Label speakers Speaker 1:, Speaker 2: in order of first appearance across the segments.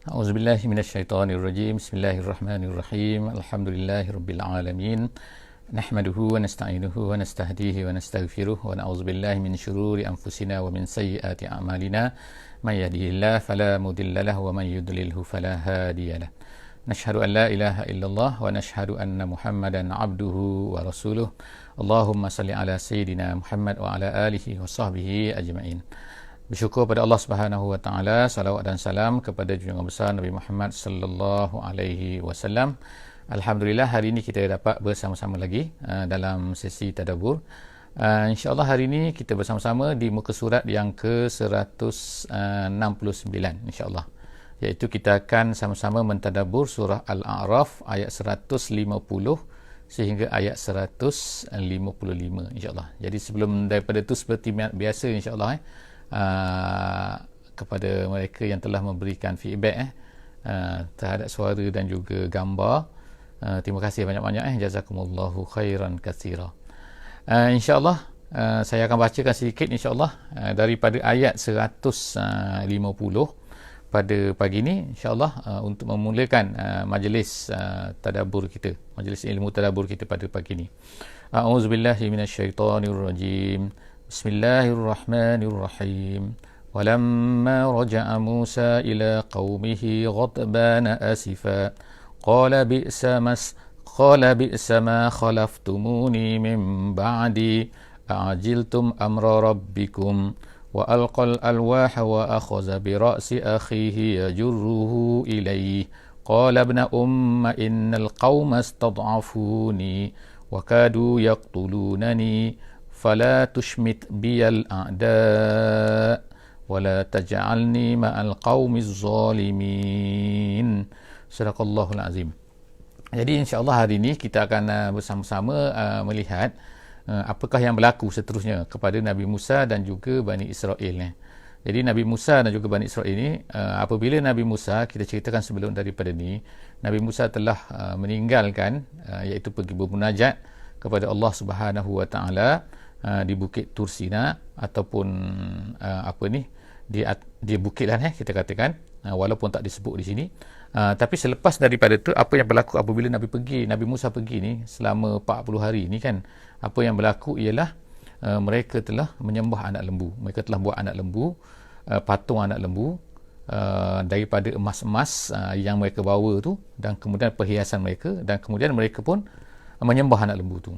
Speaker 1: A'udzubillahi minasyaitonirrajim. Bismillahirrahmanirrahim. Alhamdulillahirabbil alamin. Nahmaduhu wa nasta'inuhu wa nastahdihi wa nastaghfiruh wa na'udzubillahi min syururi anfusina wa min sayyiati a'malina. May yahdihillahu fala mudilla lahu wa may yudlilhu fala hadiyalah. Nashhadu an la ilaha illallah wa nashhadu anna Muhammadan abduhu wa rasuluh. Allahumma salli ala sayyidina Muhammad wa ala alihi wa sahbihi ajma'in. Bersyukur pada Allah Subhanahu wa taala, salawat dan salam kepada junjungan besar Nabi Muhammad sallallahu alaihi wasallam. Alhamdulillah hari ini kita dapat bersama-sama lagi dalam sesi tadabbur. Insya-Allah hari ini kita bersama-sama di muka surat yang ke-169 insya-Allah. Iaitu kita akan sama-sama mentadabbur surah Al-A'raf ayat 150 sehingga ayat 155 insya-Allah. Jadi sebelum daripada itu seperti biasa insya-Allah kepada mereka yang telah memberikan feedback terhadap suara dan juga gambar, terima kasih banyak-banyak jazakumullahu khairan katsira. InsyaAllah saya akan bacakan sedikit insyaAllah daripada ayat 150 pada pagi ini insyaAllah untuk memulakan majlis tadabbur kita, majlis ilmu tadabbur kita pada pagi ini. A'udzubillahi minasyaitonirrajim. Bismillahirrahmanirrahim. Walamma raja'a Musa ila qaumihi ghadbana asifa qala bi'sa ma khalaftumuni min ba'di a'jiltum amra rabbikum wa alqal alwaha wa akhadha bi ra'si akhihi yajurruhu ilayhi qala ibna umma innal qauma istad'afuni wa kadu yaqtulunani فلا تشمت بي الأعداء ولا تجعلني مع القوم الظالمين. Sadaqallahul azim. Jadi insya-Allah hari ini kita akan bersama-sama melihat apakah yang berlaku seterusnya kepada Nabi Musa dan juga Bani Israel. Jadi Nabi Musa dan juga Bani Israel ini, apabila Nabi Musa, kita ceritakan sebelum daripada ni, Nabi Musa telah meninggalkan iaitu pergi bermunajat kepada Allah Subhanahu wa taala di Bukit Tursina ataupun di bukit lah kita katakan, walaupun tak disebut di sini, tapi selepas daripada itu apa yang berlaku apabila Nabi Musa pergi ni selama 40 hari ni kan, apa yang berlaku ialah mereka telah menyembah anak lembu, mereka telah buat anak lembu, patung anak lembu daripada emas-emas yang mereka bawa tu, dan kemudian perhiasan mereka, dan kemudian mereka pun menyembah anak lembu tu.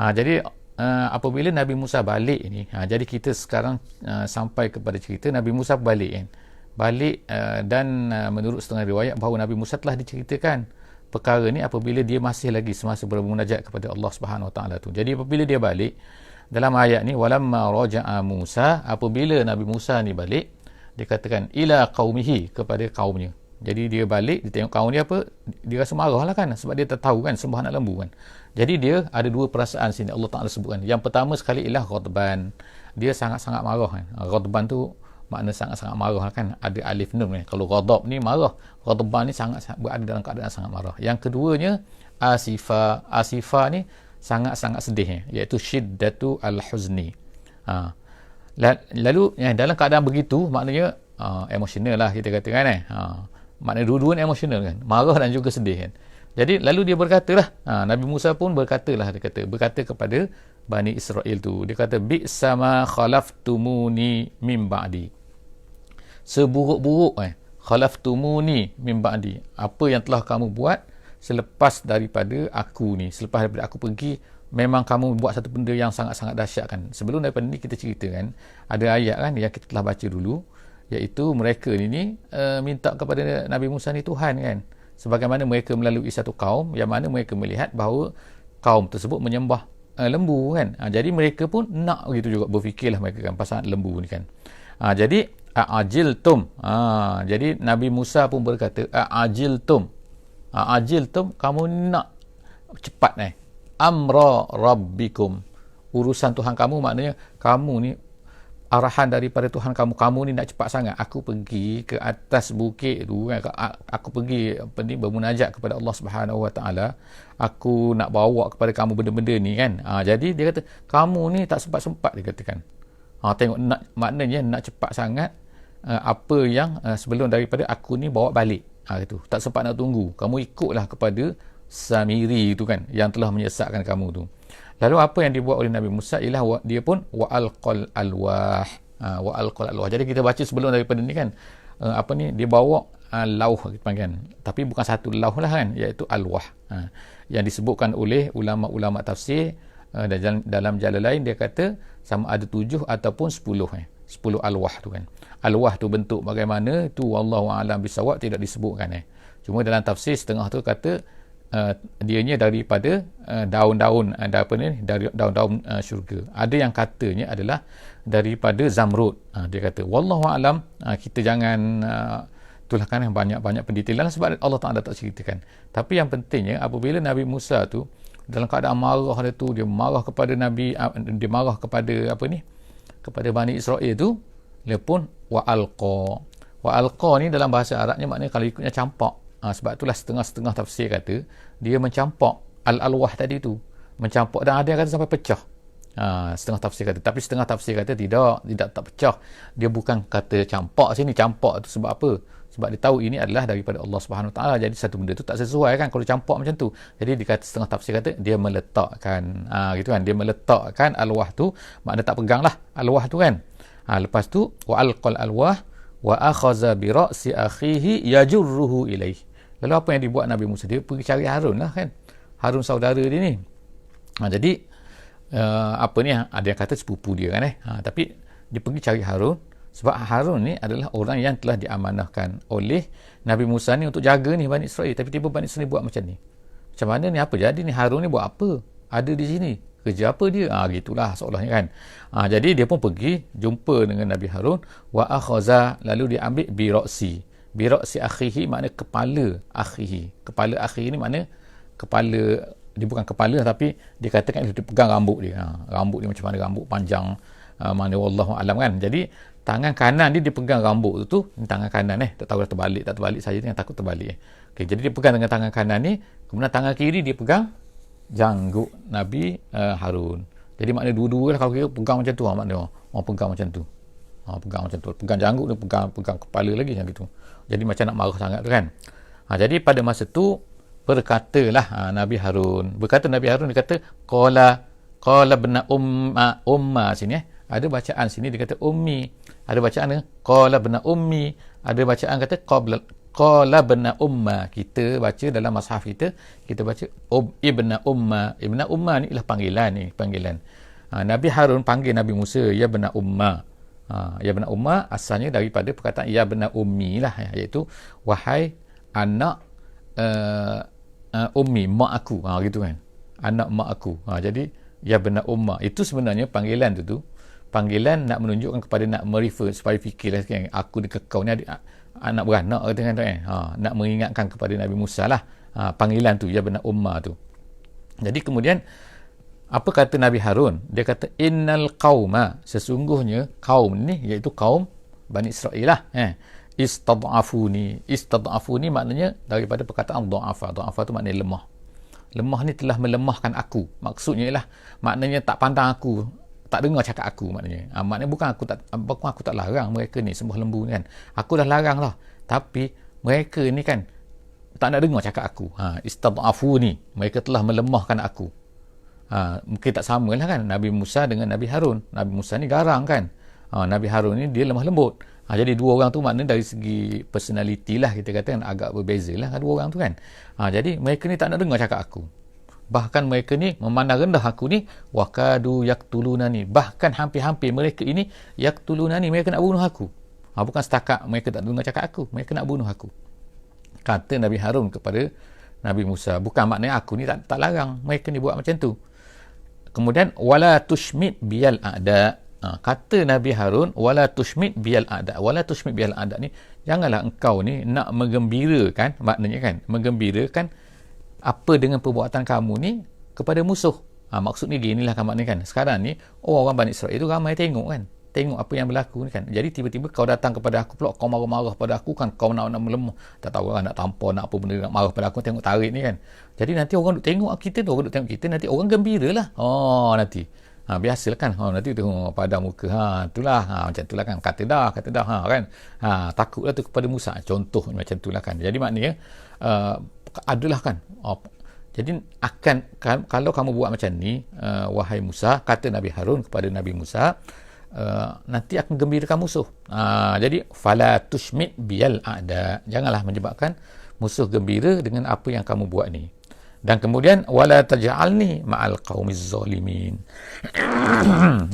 Speaker 1: Jadi apabila Nabi Musa balik ni, jadi kita sekarang sampai kepada cerita Nabi Musa balik dan menurut setengah riwayat bahawa Nabi Musa telah diceritakan perkara ni apabila dia masih lagi semasa bermunajat kepada Allah Subhanahu Wa Taala tu. Jadi apabila dia balik dalam ayat ni, walamma raja'a Musa, apabila Nabi Musa ni balik, dia katakan ila qaumihi, kepada kaumnya. Jadi dia balik, dia tengok kaum dia apa, dia rasa marah lah kan, sebab dia tak tahu kan sembah anak lembu kan. Jadi dia ada dua perasaan sini Allah Ta'ala sebutkan. Yang pertama sekali ialah ghadban, dia sangat-sangat marah kan. Ghadban tu makna sangat-sangat marah kan, ada alif nun kan. Kalau ghadab ni marah, ghadban ni sangat berada dalam keadaan sangat marah. Yang keduanya asifa ni sangat-sangat sedih, iaitu syiddatu al-huzni. Lalu dalam keadaan begitu maknanya emosional lah kita katakan maknanya dua-dua emosional kan, marah dan juga sedih kan. Jadi lalu dia berkatalah, Nabi Musa pun berkatalah, berkata kepada Bani Israel tu, dia kata bi'sa ma khalaftumuni min ba'di, seburuk-buruk khalaftumuni min ba'di, apa yang telah kamu buat selepas daripada aku ni, selepas daripada aku pergi, memang kamu buat satu benda yang sangat-sangat dahsyat kan. Sebelum daripada ni kita ceritakan ada ayat kan yang kita telah baca dulu, iaitu mereka ni minta kepada Nabi Musa ni Tuhan kan, sebagaimana mereka melalui satu kaum yang mana mereka melihat bahawa kaum tersebut menyembah lembu kan. Jadi mereka pun nak begitu juga, berfikirlah mereka kan pasal lembu ni kan. Jadi a'ajiltum, jadi Nabi Musa pun berkata a'ajiltum, kamu nak cepat amra rabbikum, urusan Tuhan kamu, maknanya kamu ni arahan daripada Tuhan kamu ni nak cepat sangat. Aku pergi ke atas bukit tu kan, aku pergi bermunajat kepada Allah Subhanahu Wa Taala, aku nak bawa kepada kamu benda-benda ni kan. Jadi dia kata kamu ni tak sempat-sempat, dia katakan. Tengok maknanya nak cepat sangat apa yang sebelum daripada aku ni bawa balik. Itu tak sempat nak tunggu, kamu ikutlah kepada Samiri itu kan, yang telah menyesatkan kamu tu. Lalu apa yang dibuat oleh Nabi Musa ialah dia pun wa alqal alwah. Wa alqal alwah. Jadi kita baca sebelum daripada ni kan, dia bawa lauh kita panggil, tapi bukan satu lauh lah kan, iaitu alwah. Yang disebutkan oleh ulama-ulama tafsir dalam jalan lain, dia kata sama ada 7 ataupun 10 10 alwah tu kan. Alwah tu bentuk bagaimana tu wallahu alam bisawab, tidak disebutkan. Cuma dalam tafsir setengah tu kata dianya daripada daun-daun dari daun-daun syurga. Ada yang katanya adalah daripada zamrud. Dia kata wallahu alam, kita jangan itulah kan banyak-banyak pendetailan sebab Allah Taala tak ceritakan. Tapi yang pentingnya apabila Nabi Musa tu dalam keadaan marah dia marah kepada dia marah kepada kepada Bani Israel tu, dia pun wa alqa ni dalam bahasa Arabnya maknanya kalau ikutnya campak. Sebab itulah setengah-setengah tafsir kata dia mencampak al-alwah tadi tu, mencampak, dan ada yang kata sampai pecah. Setengah tafsir kata, tapi setengah tafsir kata tidak tak pecah. Dia bukan kata campak sini, campak tu sebab apa? Sebab dia tahu ini adalah daripada Allah Subhanahu Taala. Jadi satu benda tu tak sesuai kan kalau campak macam tu. Jadi dikata setengah tafsir kata dia meletakkan gitu kan, dia meletakkan alwah tu, makna tak peganglah alwah tu kan. Lepas tu wa alqal alwah wa akhaza bi ra'si akhihi yajurruhu ilaih. Lalu apa yang dibuat Nabi Musa? Dia pergi cari Harun lah kan, Harun saudara dia ni. Jadi ada yang kata sepupu dia kan tapi dia pergi cari Harun sebab Harun ni adalah orang yang telah diamanahkan oleh Nabi Musa ni untuk jaga ni Bani Israel. Tapi tiba Bani Israel buat macam ni. Macam mana ni, apa jadi ni, Harun ni buat apa? Ada di sini. Kerja apa dia? Gitulah seolahnya kan. Jadi dia pun pergi jumpa dengan Nabi Harun. Wa akhaza, lalu dia ambil biroksi. Biroksi akhihi makna kepala akhihi. Kepala akhihi ni makna kepala, dia bukan kepala tapi dia katakan dia pegang rambut dia. Rambut dia macam mana, rambut panjang. Mana wallahu alam kan. Jadi tangan kanan dia pegang rambut tu, tangan kanan tak tahu dah terbalik tak terbalik, saya tengah takut terbalik. Okey, jadi dia pegang dengan tangan kanan ni, kemudian tangan kiri dia pegang janggut Nabi Harun. Jadi maknanya dua-dua lah kalau kira pegang macam tu, maknanya orang pegang macam tu. Pegang macam tu, pegang janggut dia pegang kepala lagi macam gitu. Jadi macam nak marah sangat tu kan. Jadi pada masa tu berkatalah Nabi Harun. Dia kata qala bna umma sini ada bacaan sini dia kata ummi, ada bacaan qala bna ummi, ada bacaan kata qala bna umma. Kita baca dalam mushaf kita baca ibna umma. Ibna umma ni ialah panggilan. Nabi Harun panggil Nabi Musa ya bna umma. Ya bna umma asalnya daripada perkataan ya bna ummi lah, iaitu wahai anak ummi, mak aku, gitu kan, anak mak aku. Jadi ya bna umma itu sebenarnya panggilan tu panggilan nak menunjukkan kepada, nak merefer supaya fikirlah kan, aku dekat kau ni anak beranak kata kan, nak mengingatkan kepada Nabi Musa lah panggilan tu ya bna umma tu. Jadi kemudian apa kata Nabi Harun? Dia kata innal qauma, sesungguhnya kaum ni iaitu kaum Bani Israel lah, istad'afuni maknanya daripada perkataan dha'afa tu maknanya lemah ni telah melemahkan aku. Maksudnya ialah maknanya tak pandang aku, tak dengar cakap aku maknanya. Maknanya bukan aku tak larang mereka ni sembah lembu ni kan, aku dah larang lah, tapi mereka ni kan tak nak dengar cakap aku. Istad'afuni, mereka telah melemahkan aku. Mungkin tak sama lah kan Nabi Musa dengan Nabi Harun. Nabi Musa ni garang kan, Nabi Harun ni dia lemah lembut. Jadi dua orang tu maknanya dari segi personality lah kita kata kan agak berbeza lah dua orang tu kan. Jadi mereka ni tak nak dengar cakap aku, bahkan mereka ni memandang rendah aku ni. Wakadu yaktulunani, bahkan hampir-hampir mereka ini yaktulunani, mereka nak bunuh aku. Bukan setakat mereka tak dengar cakap aku, mereka nak bunuh aku, kata Nabi Harun kepada Nabi Musa. Bukan maknanya aku ni tak larang mereka ni buat macam tu. Kemudian wala tushmit biyal a'da, kata Nabi Harun wala tushmit biyal a'da. Wala tushmit biyal a'da ni, janganlah engkau ni nak menggembirakan, maknanya kan menggembirakan apa dengan perbuatan kamu ni kepada musuh. Maksudnya ginilah kan maknanya kan, sekarang ni orang Bani Israel tu ramai tengok apa yang berlaku ni kan. Jadi tiba-tiba kau datang kepada aku pula, kau marah-marah pada aku kan, kau nak melemah, tak tahu lah nak tampar, nak apa benda, nak marah pada aku, tengok tarik ni kan. Jadi nanti orang duk tengok kita tu, nanti orang gembira lah nanti. Biasalah kan, nanti tu pada muka, itulah, macam itulah kan, kata dah, kan. Takutlah tu kepada Musa. Contoh macam itulah kan. Jadi maknanya, adalah kan. Jadi kalau kamu buat macam ni, wahai Musa, kata Nabi Harun kepada Nabi Musa, nanti akan gembirakan musuh. Jadi fala tushmit biyal a'da, janganlah menyebabkan musuh gembira dengan apa yang kamu buat ni. Dan kemudian wala taj'alni ma'al qaumiz zalimin.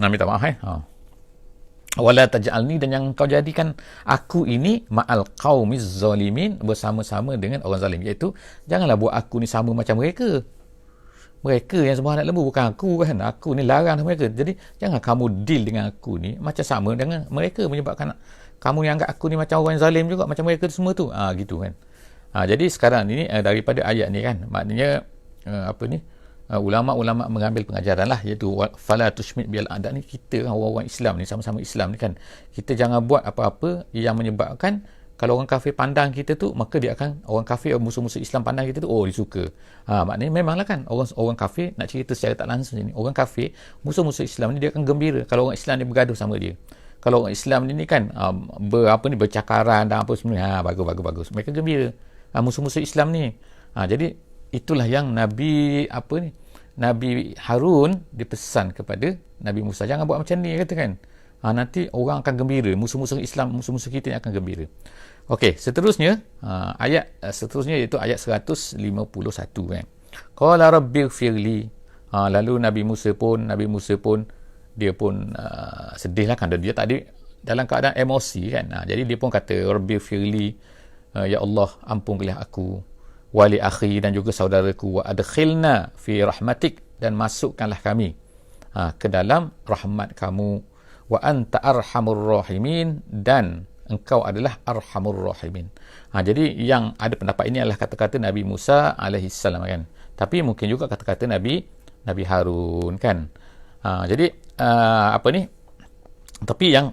Speaker 1: Minta maaf wala taj'alni, dan yang kau jadikan aku ini ma'al qaumiz zalimin, bersama-sama dengan orang zalim, iaitu janganlah buat aku ni sama macam mereka yang sembah anak lembu, bukan aku kan. Aku ni larang mereka. Jadi jangan kamu deal dengan aku ni macam sama dengan mereka, menyebabkan kamu ni anggap aku ni macam orang zalim juga, macam mereka semua tu. Gitu kan. Jadi sekarang ni daripada ayat ni kan, maknanya ulama-ulama mengambil pengajaran lah, iaitu fala tushmit bil a'da ni, kita orang-orang Islam ni, sama-sama Islam ni kan, kita jangan buat apa-apa yang menyebabkan kalau orang kafir pandang kita tu, maka dia akan, orang kafir, musuh-musuh Islam pandang kita tu, dia suka. Maknanya memanglah kan, orang kafir, nak cerita secara tak langsung ni, orang kafir, musuh-musuh Islam ni, dia akan gembira kalau orang Islam ni bergaduh sama dia. Kalau orang Islam ni kan bercakaran dan apa sebenarnya, bagus, mereka gembira. Musuh-musuh Islam ni. Jadi itulah yang Nabi Harun dipesan kepada Nabi Musa, jangan buat macam ni, kata kan. Nanti orang akan gembira, musuh-musuh Islam, musuh-musuh kita ni akan gembira. Okey, seterusnya ayat seterusnya iaitu ayat 151 kan. Qala rabbighfirli. Lalu Nabi Musa pun dia pun sedih lah kan, dia tak ada dalam keadaan emosi kan. Jadi dia pun kata rabbighfirli, ya Allah, ampunilah aku, wali akhi, dan juga saudaraku, wa adkhilna fi rahmatik, dan masukkanlah kami ke dalam rahmat kamu, wa anta arhamur rahimin, dan engkau adalah arhamur rahimin. Jadi yang ada pendapat ini adalah kata-kata Nabi Musa alaihissalam kan, tapi mungkin juga kata-kata Nabi Harun kan. Jadi tapi yang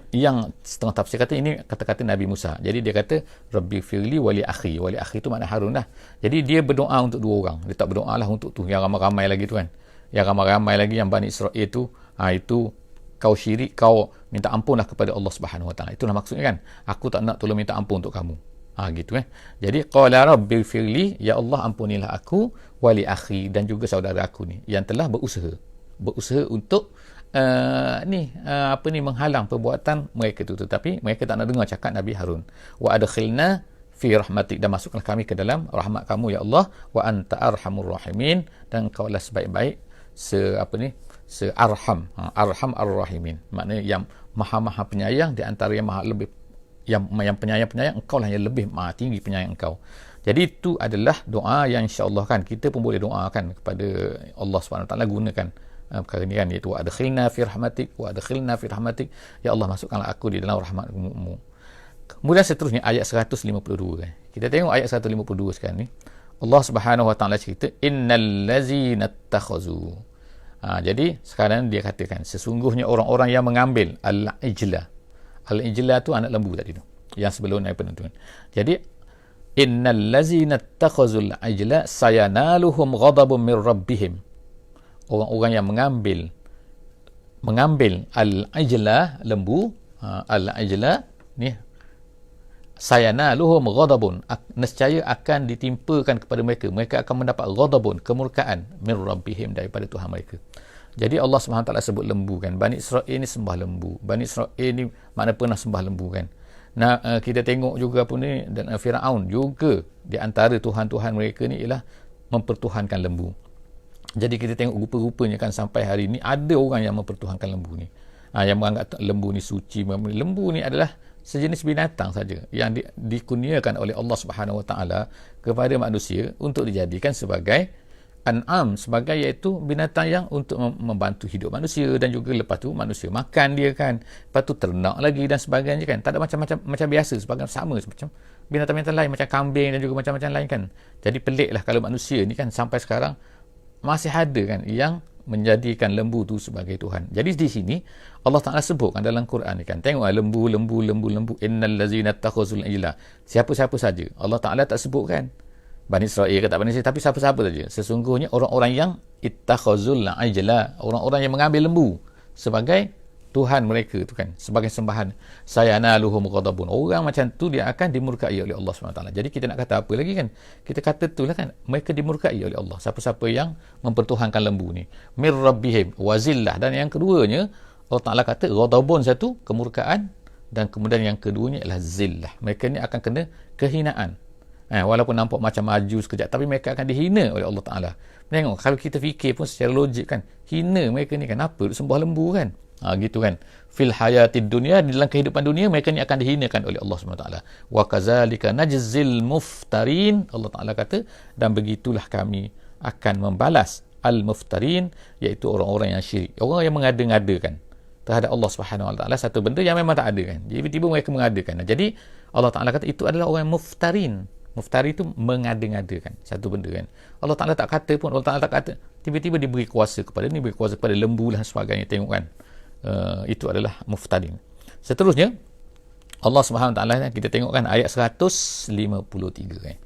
Speaker 1: setengah tafsir kata ini kata-kata Nabi Musa. Jadi dia kata Rabbi firli wali akhi. Wali akhi tu makna Harun lah. Jadi dia berdoa untuk dua orang. Dia tak berdoa lah untuk tu yang ramai-ramai lagi tu kan. Yang ramai-ramai lagi yang Bani Israel tu, itu kau syirik, kau minta ampun lah kepada Allah Subhanahu Wa Taala. Itulah maksudnya kan. Aku tak nak tolong minta ampun untuk kamu. Gitu kan. Jadi qala rabbi firli, ya Allah ampunilah aku, wali akhi, dan juga saudara aku ni yang telah berusaha untuk menghalang perbuatan mereka tu, tetapi mereka tak nak dengar cakap Nabi Harun. Wa adkhilna fi rahmatik, dan masuklah kami ke dalam rahmat kamu ya Allah, wa anta arhamur rahimin, dan engkau lah sebaik-baik arham ar-rahimin, maknanya yang maha penyayang di antara yang maha lebih, yang penyayang, engkau lah yang lebih maha tinggi penyayang engkau. Jadi itu adalah doa yang insya-Allah kan kita pun boleh doakan kepada Allah Subhanahu Wa Taala, gunakan perkara ni kan, iaitu wa adkhilna fi rahmatik, ya Allah masukkanlah aku di dalam rahmat-Mu. Kemudian seterusnya ayat 152 kan. Kita tengok ayat 152 sekarang ni. Allah Subhanahu Wa Taala cerita innal ladzina takhazu. Jadi sekarang dia katakan sesungguhnya orang-orang yang mengambil al-ijla tu anak lembu tadi tu, yang sebelum naik penentuan. Jadi innal ladzina takhazul ijla sayanaluhum ghadabun min rabbihim. Orang-orang yang mengambil al-ijla, lembu, al-ijla ni, sayanaluhum ghadabun, nescaya akan ditimpakan kepada mereka akan mendapat ghadabun, kemurkaan, min rabbihim, daripada Tuhan mereka. Jadi Allah SWT sebut lembu kan. Bani Israel ni sembah lembu. Bani Israel ni mana pernah sembah lembu kan. Nah, kita tengok juga pun ni, dan Firaun juga di antara tuhan-tuhan mereka ni ialah mempertuhankan lembu. Jadi kita tengok rupa-rupanya kan sampai hari ni ada orang yang mempertuhankan lembu ni. Yang menganggap lembu ni suci. Lembu ni adalah sejenis binatang saja yang dikurniakan oleh Allah Subhanahu Wa Taala kepada manusia untuk dijadikan sebagai an'am, sebagai iaitu binatang yang untuk membantu hidup manusia, dan juga lepas tu manusia makan dia kan, lepas tu ternak lagi dan sebagainya kan. Tak ada macam biasa, sebagai sama macam binatang-binatang lain, macam kambing dan juga macam-macam lain kan. Jadi peliklah kalau manusia ni kan sampai sekarang masih ada kan yang menjadikan lembu tu sebagai Tuhan. Jadi di sini Allah Ta'ala sebutkan dalam Quran ni kan, tengok lembu, innal ladzina takhuzul ijla, siapa-siapa saja. Allah Ta'ala tak sebutkan Bani Israel kata Bani Israel, tapi siapa-siapa saja. Sesungguhnya orang-orang yang ittakhazul ijla, orang-orang yang mengambil lembu. sebagai Tuhan mereka tu kan, sebagai sembahan. Sayanaluhum ghadabun. Orang macam tu dia akan dimurkai oleh Allah SWT. Jadi kita nak kata apa lagi kan? Kita kata itulah kan, mereka dimurkai oleh Allah. Siapa-siapa yang mempertuhankan lembu ni. Mir rabbihim wazillah. Dan yang keduanya, Allah Ta'ala kata ghadabun satu, kemurkaan, dan kemudian yang keduanya adalah zillah. Mereka ni akan kena kehinaan. Walaupun nampak macam maju sekejap, tapi mereka akan dihina oleh Allah Ta'ala. Tengok, kalau kita fikir pun secara logik kan, hina mereka ni kan, apa? Sembah lembu kan? Gitu kan. Fil hayatid dunia, di dalam kehidupan dunia, mereka ni akan dihinakan oleh Allah SWT. Wa kazalika najzil muftarin. Allah Ta'ala kata, dan begitulah kami akan membalas al-muftarin, iaitu orang-orang yang syirik. Orang yang mengada-ngadakan terhadap Allah SWT satu benda yang memang tak ada kan. Jadi tiba-tiba mereka mengadakan. Jadi Allah Ta'ala kata itu adalah orang muftarin. Muftari itu mengada-ngadakan satu benda kan. Allah Ta'ala tak kata pun, Allah Ta'ala tak kata tiba-tiba diberi kuasa kepada ni, beri kuasa kepada lembu dan sebagainya. Tengok kan, itu adalah muftarin. Seterusnya Allah SWT, kita tengok kan ayat 153 kan.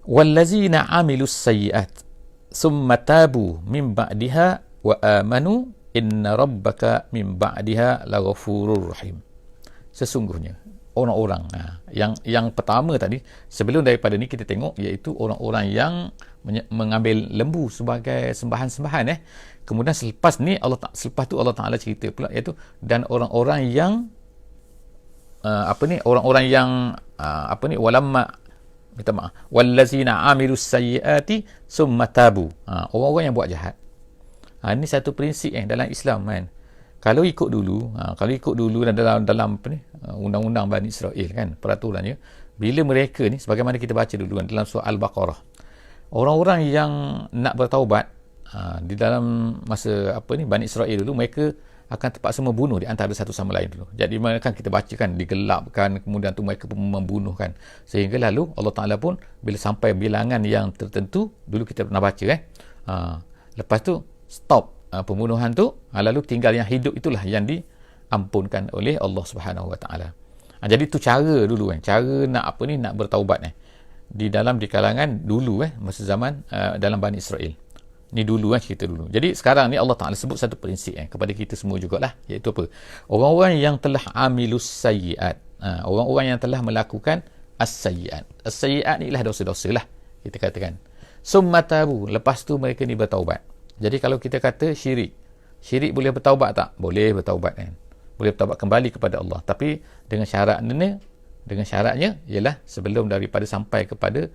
Speaker 1: Wallazina amilus sayyi'at summa tabu min ba'diha wa amanu inna rabbaka min ba'diha laghafurur rahim. Sesungguhnya orang-orang yang pertama tadi, sebelum daripada ni kita tengok, iaitu orang-orang yang mengambil lembu sebagai sembahan-sembahan kemudian selepas ni selepas tu Allah Ta'ala cerita pula, iaitu dan orang-orang yang orang-orang yang walamma, minta maaf, wallazina amilus sayyiati summa tabu, orang-orang yang buat jahat. Ini satu prinsip dalam Islam kan. Kalau ikut dulu dan dalam undang-undang Bani Israel kan, peraturannya, bila mereka ni, sebagaimana kita baca dulu kan, dalam surah Al-Baqarah, orang-orang yang nak bertaubat di dalam masa Bani Israel dulu, mereka akan terpaksa membunuh di antara satu sama lain dulu. Jadi mereka kita bacakan digelapkan, kemudian tu mereka pun membunuh kan, sehingga lalu Allah Ta'ala pun bila sampai bilangan yang tertentu, dulu kita pernah baca lepas tu stop pembunuhan tu, lalu tinggal yang hidup, itulah yang diampunkan oleh Allah Subhanahu Wa Taala. Jadi tu cara dulu kan, cara nak nak bertaubat di kalangan dulu masa zaman dalam Bani Israel. Ni dulu cerita dulu. Jadi sekarang ni Allah Taala sebut satu prinsip kepada kita semua jugalah, iaitu apa? Orang-orang yang telah amilus sayyiat, orang-orang yang telah melakukan as-sayyiat. As-sayyiat ni ialah dosa-dosa lah, kita katakan. Summa tabu, lepas tu mereka ni bertaubat. Jadi kalau kita kata syirik boleh bertaubat tak? Boleh bertaubat kan. Boleh bertaubat kembali kepada Allah. Tapi dengan syaratnya ialah sebelum daripada sampai kepada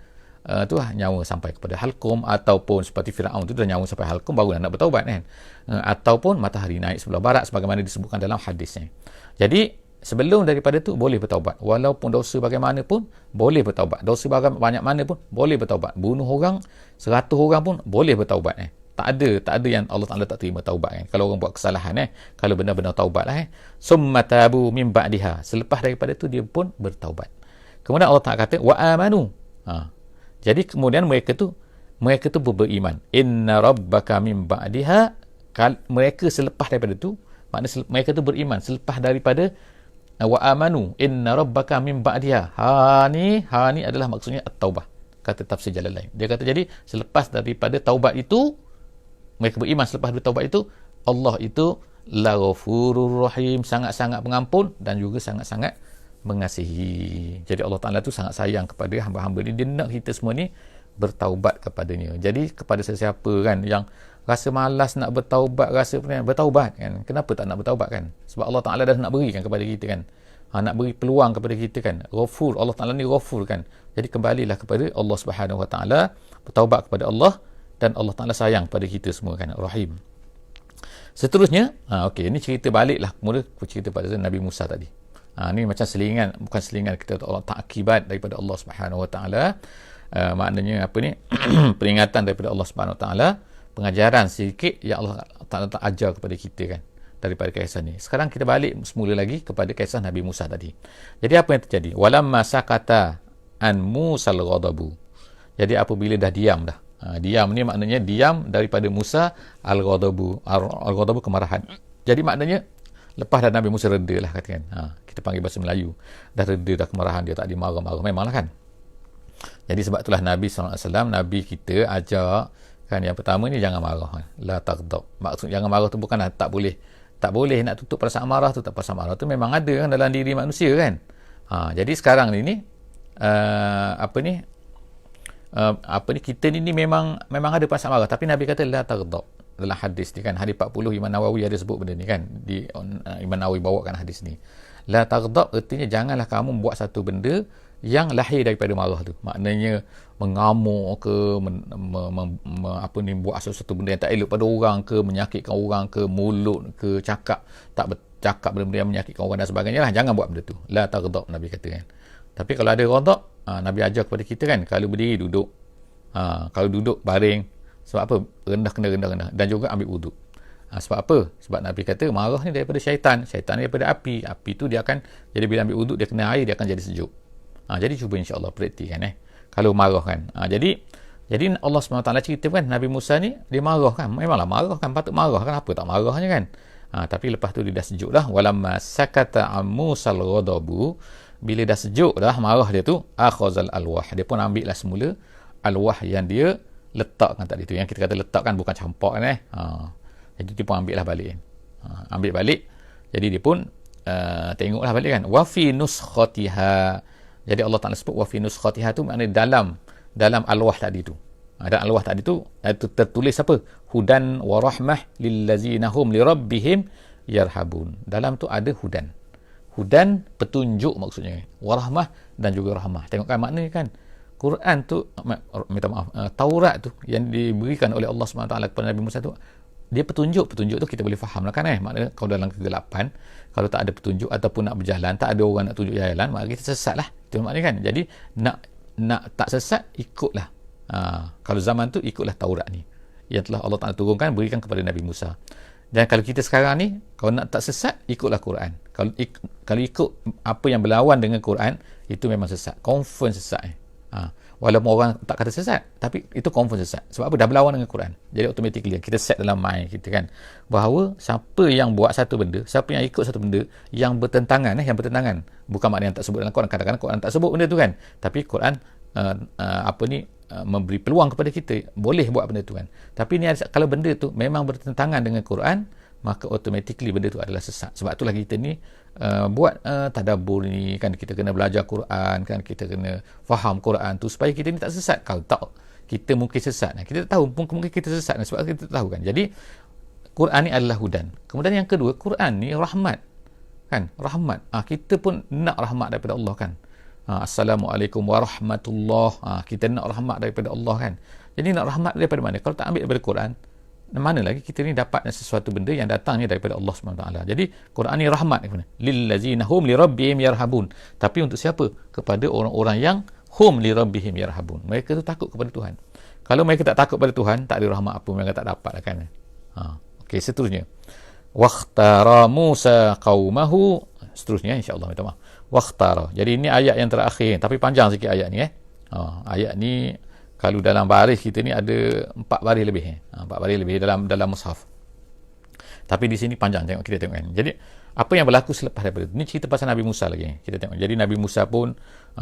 Speaker 1: nyawa sampai kepada halkum, ataupun seperti Firaun tu dah nyawa sampai halkum baru nak bertaubat kan. Ataupun matahari naik sebelah barat sebagaimana disebutkan dalam hadisnya. Jadi sebelum daripada tu boleh bertaubat. Walaupun dosa bagaimanapun boleh bertaubat. Dosa banyak mana pun boleh bertaubat. Bunuh orang 100 orang pun boleh bertaubat Tak ada yang Allah Ta'ala tak terima taubat kan. Kalau orang buat kesalahan kalau benar-benar taubat lah summa tabu min ba'diha, selepas daripada tu dia pun bertaubat. Kemudian Allah Ta'ala kata wa amanu. Jadi kemudian mereka tu beriman. Inna rabbaka min ba'diha, mereka selepas daripada tu, maknanya mereka tu beriman selepas daripada wa amanu inna rabbaka min ba'diha. Ha ni adalah maksudnya at-taubah, kata tafsir Jalalain. Dia kata jadi selepas daripada taubat itu, mereka beriman selepas bertaubat itu, Allah itu laghafurur rahim, sangat-sangat pengampun dan juga sangat-sangat mengasihi. Jadi Allah Ta'ala tu sangat sayang kepada hamba-hamba ni. Dia nak kita semua ni bertaubat kepadanya. Jadi kepada sesiapa kan yang rasa malas nak bertaubat, bertaubat kan. Kenapa tak nak bertaubat kan? Sebab Allah Ta'ala dah nak berikan kepada kita kan. Nak beri peluang kepada kita kan. Ghafur, Allah Ta'ala ni ghafur kan. Jadi kembalilah kepada Allah Subhanahu Wa Ta'ala, bertaubat kepada Allah, dan Allah Ta'ala sayang pada kita semua kan, Rahim. Seterusnya, ini cerita baliklah kemudian cerita pada Nabi Musa tadi. Ni macam selingan, bukan selingan, kita Allah ta'kibat daripada Allah Subhanahu Wa Ta'ala. Maknanya apa ni? Peringatan daripada Allah Subhanahu Wa Ta'ala, pengajaran sedikit yang Allah Ta'ala ajar kepada kita kan, daripada kisah ni. Sekarang kita balik semula lagi kepada kisah Nabi Musa tadi. Jadi apa yang terjadi? Walamma sakata an Musal ghadabu. Jadi apabila dah diam dah. Diam ni maknanya diam daripada Musa al-ghadabu kemarahan. Jadi maknanya lepas dah Nabi Musa reda lah katakan. Kita panggil bahasa Melayu. Dah reda dah kemarahan dia, tak dimarah-marah. Memanglah kan. Jadi sebab itulah Nabi SAW, Nabi kita ajar Kan yang pertama ni jangan marah. La taghdab. Maksud jangan marah tu bukanlah tak boleh. Tak boleh nak tutup perasaan marah tu. Tak, perasaan marah tu memang ada kan dalam diri manusia kan. Jadi sekarang ni kita ni memang ada perasaan marah, tapi Nabi kata la taghdab. Dalam hadis ni kan, hadis 40, Imam Nawawi ada sebut benda ni kan, Imam Nawawi bawakan hadis ni. La taghdab artinya janganlah kamu buat satu benda yang lahir daripada marah tu. Maknanya mengamuk ke, buat sesuatu benda yang tak elok pada orang ke, menyakitkan orang ke, mulut ke, cakap benda-benda yang menyakitkan orang dan sebagainya lah. Jangan buat benda tu. La taghdab, Nabi kata kan. Tapi kalau ada ghadab, Nabi ajar kepada kita kan, kalau berdiri duduk, kalau duduk baring. Sebab apa? Rendah dan juga ambil wuduk. Sebab apa? Sebab Nabi kata marah ni daripada syaitan ni daripada api tu dia akan, jadi bila ambil wuduk dia kena air, dia akan jadi sejuk. Jadi cuba insya-Allah praktikkan kalau marah kan. Jadi Allah SWT cerita kan, Nabi Musa ni dia marah kan, memanglah marah kan, patut marah kan, apa tak marahnya kan. Tapi lepas tu dia dah sejuk dah. Walamma sakata Musal ghadabu, bila dah sejuk dah marah dia tu, akhazal alwah, dia pun ambil lah semula alwah yang dia letakkan tadi tu. Yang kita kata letakkan bukan campak kan jadi dia pun ambil lah balik ambil balik. Jadi dia pun tengoklah balik kan, wa fi nuskhatiha. Jadi Allah Ta'ala sebut wa fi nuskhatiha tu maknanya dalam alwah tadi tu. Dan alwah tadi tu tertulis apa? Hudan wa rahmah lillazina hum lirabbihim yarhabun. Dalam tu ada hudan petunjuk maksudnya, warahmah dan juga rahmah. Tengok kan maknanya kan, Quran tu, minta maaf, Taurat tu yang diberikan oleh Allah SWT kepada Nabi Musa tu, dia petunjuk tu kita boleh faham lah kan maknanya kalau dalam kegelapan, kalau tak ada petunjuk ataupun nak berjalan, tak ada orang nak tunjuk jalan, maka kita sesat lah, itu maknanya kan. Jadi nak tak sesat, ikutlah kalau zaman tu ikutlah Taurat ni yang telah Allah Ta'ala turunkan, berikan kepada Nabi Musa. Dan kalau kita sekarang ni, kalau nak tak sesat, ikutlah Quran. Kalau ikut apa yang berlawan dengan Quran, itu memang sesat, confirm sesat walaupun orang tak kata sesat, tapi itu confirm sesat. Sebab apa? Dah berlawan dengan Quran. Jadi automatically kita set dalam mind kita kan, bahawa siapa yang buat satu benda, siapa yang ikut satu benda yang bertentangan, bukan maknanya yang tak sebut dalam Quran. Kadang-kadang Quran tak sebut benda tu kan, tapi Quran memberi peluang kepada kita boleh buat benda tu kan. Tapi ni kalau benda tu memang bertentangan dengan Quran, maka automatically benda tu adalah sesat. Sebab itulah kita ni buat tadabbur ni kan, kita kena belajar Quran kan, kita kena faham Quran tu supaya kita ni tak sesat. Kalau tak, kita mungkin sesat, kita tak tahu, mungkin kita sesat sebab kita tak tahu kan. Jadi Quran ni adalah hudan. Kemudian yang kedua, Quran ni rahmat kan, rahmat. Kita pun nak rahmat daripada Allah kan. Assalamualaikum warahmatullah. Kita nak rahmat daripada Allah kan. Jadi nak rahmat daripada mana? Kalau tak ambil daripada Quran, mana lagi kita ni dapat sesuatu benda yang datangnya daripada Allah SWT. Jadi Quran ni rahmat lillazina hum lirabbihim yarhabun. Tapi untuk siapa? Kepada orang-orang yang hum lirabbihim yarhabun. Mereka tu takut kepada Tuhan. Kalau mereka tak takut kepada Tuhan, tak ada rahmat apa mereka tak dapat lah kan. Okey, seterusnya. Wakhtara Musa qaumahu. Seterusnya insya-Allah, minta maaf. Wakhtara. Jadi ini ayat yang terakhir, tapi panjang sikit ayat ni ayat ni kalau dalam baris kita ni ada 4 baris lebih 4 baris lebih dalam mushaf. Tapi di sini panjang, kita tengok kan. Jadi apa yang berlaku selepas daripada itu? Ni cerita pasal Nabi Musa lagi. Kita tengok. Jadi Nabi Musa pun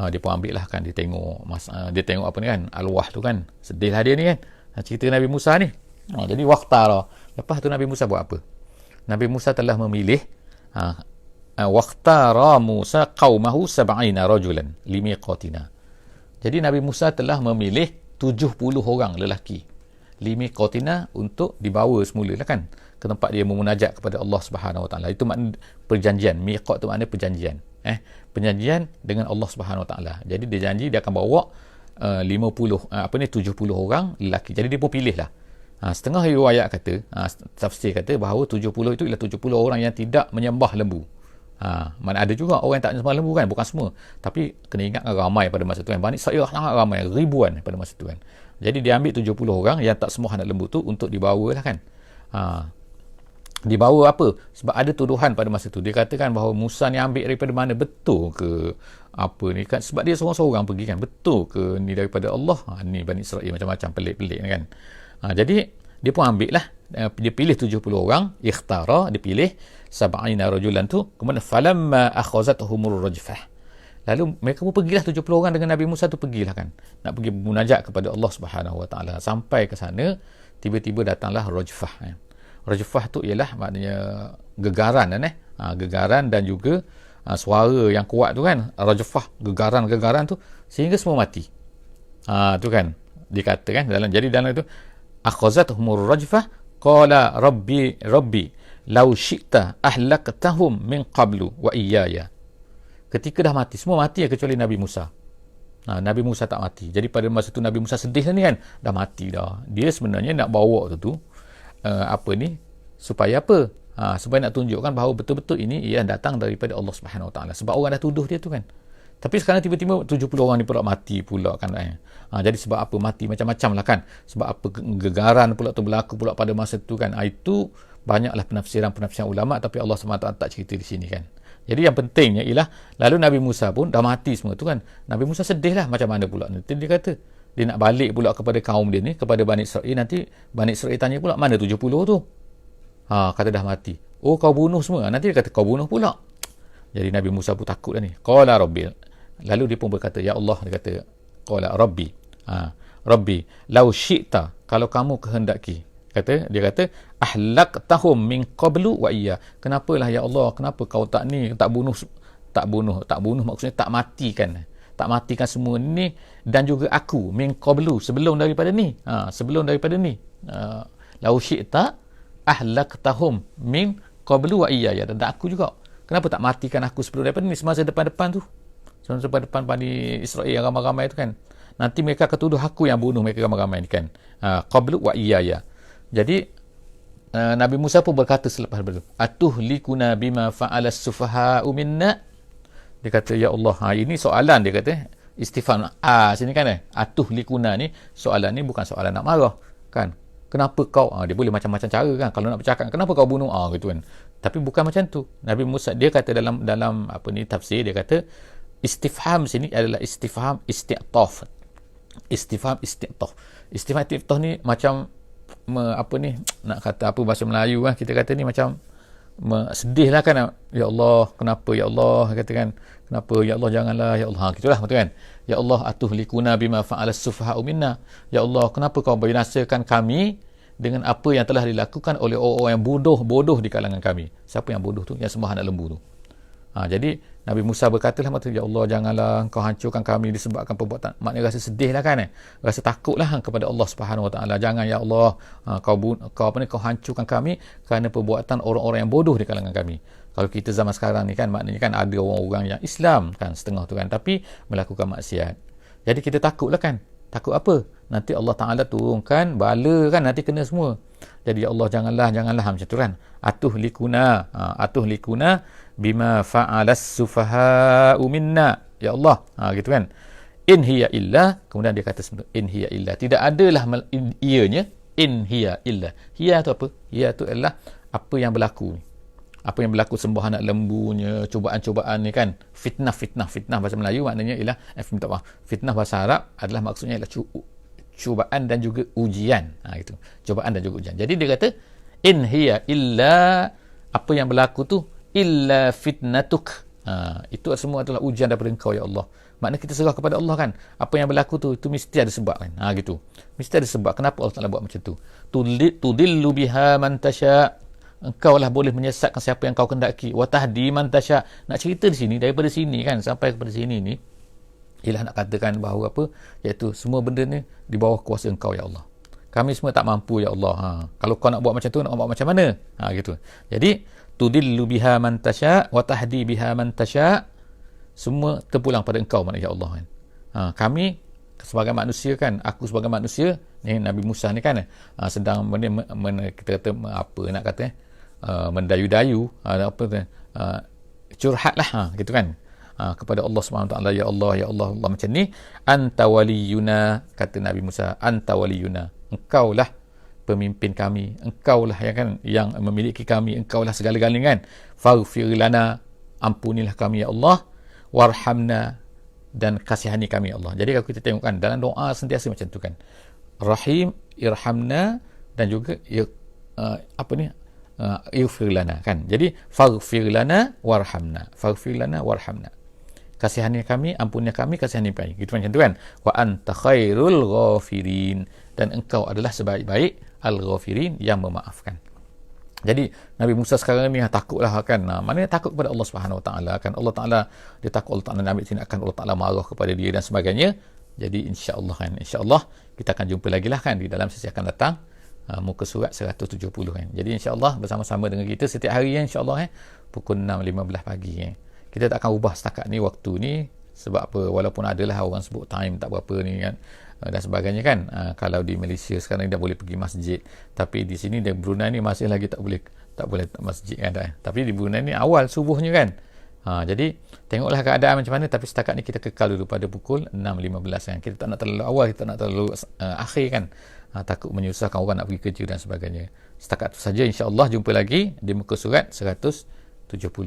Speaker 1: dia pun ambil lah kan, dia tengok apa ni kan, alwah tu kan. Sedih lah dia ni kan. Cerita Nabi Musa ni. Jadi waqtara. Lepas tu Nabi Musa buat apa? Nabi Musa telah memilih waqtara Musa qaumahu 70 rajulan limiqatina. Jadi Nabi Musa telah memilih 70 orang lelaki limiqatina untuk dibawa semula lah kan ke tempat dia memunajat kepada Allah Subhanahu Wa Taala. Itu makna perjanjian. Miqat tu makna perjanjian. Perjanjian dengan Allah Subhanahu Wa Taala. Jadi dia janji dia akan bawa 70 orang lelaki. Jadi dia pun pilih lah. Setengah riwayat kata, tafsir kata bahawa 70 itu ialah 70 orang yang tidak menyembah lembu. Mana ada juga orang yang tak menyembah lembu kan, bukan semua. Tapi kena ingat ramai pada masa tu kan. Bani Israil sangat ramai, ribuan pada masa tu kan. Jadi dia ambil 70 orang yang tak sembah anak lembu tu untuk dibawa lah kan. Dibawa apa? Sebab ada tuduhan pada masa tu. Dia katakan bahawa Musa ni ambil daripada mana? Betul ke apa ni kan? Sebab dia seorang-seorang pergi kan. Betul ke ni daripada Allah? Ni Bani Israil macam-macam pelik-pelik kan. Jadi dia pun ambil lah, dia pilih 70 orang, ikhtara, dia pilih 70 rajulan tu. Kemudian falamma akhazatuhumur rajfah, Lalu mereka pun pergilah 70 orang dengan Nabi Musa tu pergilah kan. Nak pergi munajat kepada Allah Subhanahu Wa Taala. Sampai ke sana, tiba-tiba datanglah Rajfah. Rajfah tu ialah maknanya gegaran kan gegaran dan juga suara yang kuat tu kan. Rajfah, gegaran tu sehingga semua mati. Tu kan dikatakan dalam itu akhazathumur rajfah qala rabbi law syi'ta ahlaqtahum min qablu wa iyaya. Ketika dah mati, semua mati kecuali Nabi Musa. Nabi Musa tak mati. Jadi pada masa tu Nabi Musa sedih ni kan, dah mati dah. Dia sebenarnya nak bawa supaya apa? Supaya nak tunjukkan bahawa betul-betul ini ia datang daripada Allah Subhanahu Wa Taala. Sebab orang dah tuduh dia tu kan. Tapi sekarang tiba-tiba 70 orang ni pula mati pula kan. Jadi sebab apa mati macam-macam lah kan. Sebab apa gegaran pula tu berlaku pula pada masa tu kan. Itu banyaklah penafsiran ulama, tapi Allah SWT tak cerita di sini kan. Jadi yang pentingnya ialah lalu Nabi Musa pun dah mati semua tu kan. Nabi Musa sedih lah macam mana pula. Nanti dia kata dia nak balik pula kepada kaum dia ni, kepada Bani Israel. Nanti Bani Israel tanya pula mana 70 tu. Kata dah mati. Oh kau bunuh semua. Nanti dia kata kau bunuh pula. Jadi Nabi Musa pun takut dah ni. Qala rabbi. Lalu dia pun berkata ya Allah, dia kata qala rabbi. Rabbi law syi'ta, kalau kamu kehendaki. Dia kata ahlaqtahum min qablu wa iyya. Kenapalah ya Allah, kenapa kau tak bunuh maksudnya tak matikan semua ni dan juga aku min qablu sebelum daripada ni. Law syi'ta ahlaqtahum min qablu wa iyya, dan aku juga. Kenapa tak matikan aku sebelum daripada ni, semasa depan-depan tu. Semasa depan Bani Israel yang ramai-ramai tu kan. Nanti mereka akan tuduh aku yang bunuh mereka ramai-ramai ni kan. Qablu wa iyya. Jadi Nabi Musa pun berkata selepas itu, atuhlikuna bima fa'ala as-sufaha'u minna. Dia kata ya Allah, ini soalan dia kata istifham sini kan atuhlikuna ni soalan ni bukan soalan nak marah kan. Kenapa kau dia boleh macam-macam cara kan kalau nak bercakap, kenapa kau bunuh gitu kan. Tapi bukan macam tu. Nabi Musa dia kata dalam tafsir dia kata istifham sini adalah istifham isti'taf. Istifham isti'taf ni macam nak kata apa bahasa Melayu kan, kita kata ni macam sedih lah kan. Ya Allah, kenapa ya Allah, kata kan, kenapa ya Allah, janganlah ya Allah, gitulah betul kan. Ya Allah atuhlikuna bima fa'ala as-sufaha'u minna. Ya Allah, kenapa kau binasakan kami dengan apa yang telah dilakukan oleh orang-orang yang bodoh di kalangan kami. Siapa yang bodoh tu? Yang sembah anak lembu tu. Jadi Nabi Musa berkatalah, ya Allah, janganlah kau hancurkan kami disebabkan perbuatan. Maknanya rasa sedih lah kan, rasa takutlah kepada Allah Subhanahu Wa Taala. Jangan ya Allah, kau hancurkan kami kerana perbuatan orang-orang yang bodoh di kalangan kami. Kalau kita zaman sekarang ni kan, maknanya kan ada orang-orang yang Islam kan setengah tu kan, tapi melakukan maksiat. Jadi kita takutlah kan. Takut apa? Nanti Allah Ta'ala turunkan bala kan, nanti kena semua. Jadi ya Allah, janganlah macam tu kan. Atuhlikuna bima fa'alas sufaha'u minna. Ya Allah, gitu kan. In hiya illa, kemudian dia kata in hiya illa, tidak adalah ianya, in hiya illa. Hiya tu apa? Hiya tu adalah apa yang berlaku ni. Apa yang berlaku sembah anak lembunya, cubaan-cubaan ni kan. Fitnah bahasa Melayu maknanya ialah fitnah bahasa Arab adalah maksudnya ialah cubaan dan juga ujian. Gitu. Cubaan dan juga ujian. Jadi dia kata in hiya illa, apa yang berlaku tu illa fitnatuk. Itu semua adalah ujian daripada engkau ya Allah. Maknanya kita serah kepada Allah kan. Apa yang berlaku tu itu mesti ada sebab kan. Gitu. Mesti ada sebab kenapa Allah Taala buat macam tu. Tudillu biha man tasha. Engkau lah boleh menyesatkan siapa yang kau kendaki. Wa tahdi man tasha. Nak cerita di sini, daripada sini kan sampai kepada sini ni, ialah nak katakan bahawa apa, iaitu semua benda ni di bawah kuasa engkau ya Allah. Kami semua tak mampu ya Allah. Kalau kau nak buat macam tu, nak buat macam mana? Gitu. Jadi tudillu biha man tasha wa tahdi biha man tasha. Semua terpulang pada engkau maknanya ya Allah kan. Kami sebagai manusia kan, aku sebagai manusia ni, Nabi Musa ni kan sedang kita kata apa nak kata mendayu-dayu curhatlah gitu kan kepada Allah Subhanahu Wa Taala. Ya Allah macam ni. Anta waliyuna, kata Nabi Musa, anta waliyuna, engkaulah pemimpin kami, engkaulah yang memiliki kami, engkaulah segala-galanya kan. Faghfir lana, ampunilah kami ya Allah, warhamna, dan kasihani kami ya Allah. Jadi kalau kita tengok kan dalam doa sentiasa macam tu kan, Rahim, irhamna, dan juga ighfir lana kan. Jadi faghfir lana warhamna, faghfir lana warhamna. kasihani kami, ampunilah kami, kasihani kami. Gitu macam tu kan. Wa anta khairul ghafirin, dan engkau adalah sebaik-baik al-ghafirin, yang memaafkan. Jadi Nabi Musa sekarang ni takutlah kan. Maknanya takut kepada Allah Subhanahu Wa Taala kan. Allah Taala, dia takut Allah Taala ambil tindakan, Allah Taala marah kepada dia dan sebagainya. Jadi insya-Allah kan, insya-Allah kita akan jumpa lagi lah kan di dalam sesi akan datang, muka surat 170 kan. Jadi insya-Allah bersama-sama dengan kita setiap hari ya, insya-Allah pukul 6.15 pagi Kita tak akan ubah setakat ni waktu ni. Sebab apa? Walaupun adalah orang sebut time tak berapa ni kan, dan sebagainya kan. Kalau di Malaysia sekarang dah boleh pergi masjid, tapi di sini di Brunei ni masih lagi tak boleh masjid kan. Tapi di Brunei ni awal subuhnya kan. Jadi tengoklah keadaan macam mana, tapi setakat ni kita kekal dulu pada pukul 6.15 kan. Kita tak nak terlalu awal, kita tak nak terlalu akhir kan. Takut menyusahkan orang nak pergi kerja dan sebagainya. Setakat tu saja, insya-Allah jumpa lagi di muka surat 170.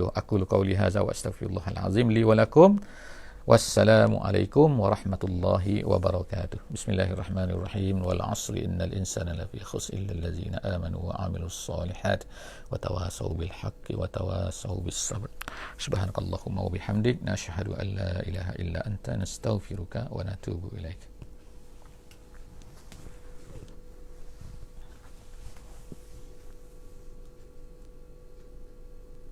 Speaker 1: Aku qauli hadza wa astaghfirullahal azim li wa lakum. Wassalamualaikum warahmatullahi wabarakatuh. Bismillahirrahmanirrahim. Wal 'asri innal insana lafi khusr illa allazina amanu wa 'amilus solihat wa tawasaw bil haqqi wa tawasaw bis sabr. Subhanakallahumma wa bihamdik, nashhadu an la ilaha illa anta, nastaghfiruka wa natubu ilaik.